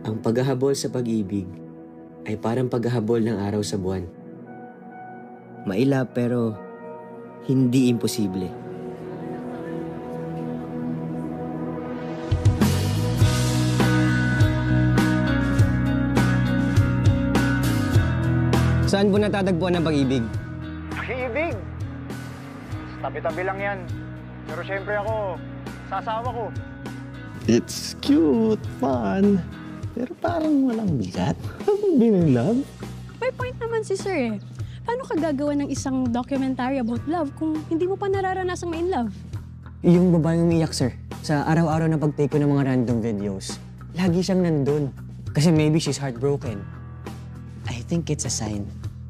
Ang paghahabol sa pag-ibig ay parang paghahabol ng araw sa buwan. Mailap pero hindi imposible. Saan po natatagpuan ang pag-ibig? Pag-ibig? Tabi-tabi lang yan. Pero syempre ako, sa asawa ko. It's cute, fun, pero parang walang bigat. Have you been in love? May point naman si Sir eh. Paano ka gagawa ng isang documentary about love kung hindi mo pa nararanasang ma-in love? Yung babaeng umiiyak, sir. Sa araw-araw na pag-take ko ng mga random videos, lagi siyang nandun. Kasi maybe she's heartbroken. I think it's a sign.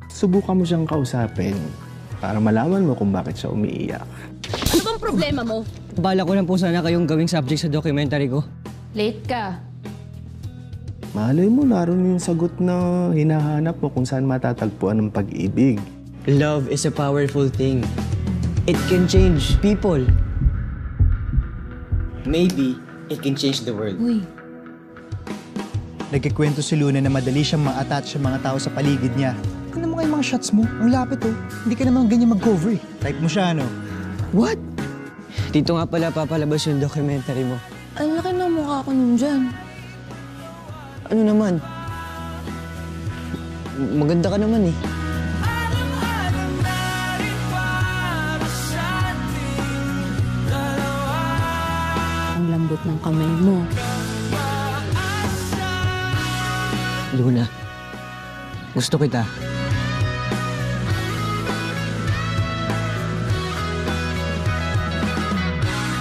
Subukan mo siyang kausapin para malaman mo kung bakit siya umiiyak. Ano bang problema mo? Bala ko lang po sana kayong gawing subject sa documentary ko. Late ka. Malay mo, naroon yung sagot na hinahanap mo kung saan matatagpuan ng pag-ibig. Love is a powerful thing. It can change people. Maybe it can change the world. Uy. Nagkikwento si Luna na madali siyang ma-attach sa mga tao sa paligid niya. Tingnan mo kayo mga shots mo. Ang lapit oh. Hindi ka naman ganyan mag-cover eh. Type mo siya, no? What? Dito nga pala papalabas yung documentary mo. Ang laki ng mukha ko nun dyan. Ano naman? Maganda ka naman eh. Ang lambot ng kamay mo. Luna, gusto kita.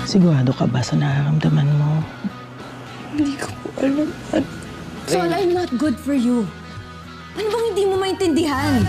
Sigurado ka ba sa nararamdaman mo? Hindi ko po alam. Sol, I'm not good for you. Ano bang hindi mo maintindihan?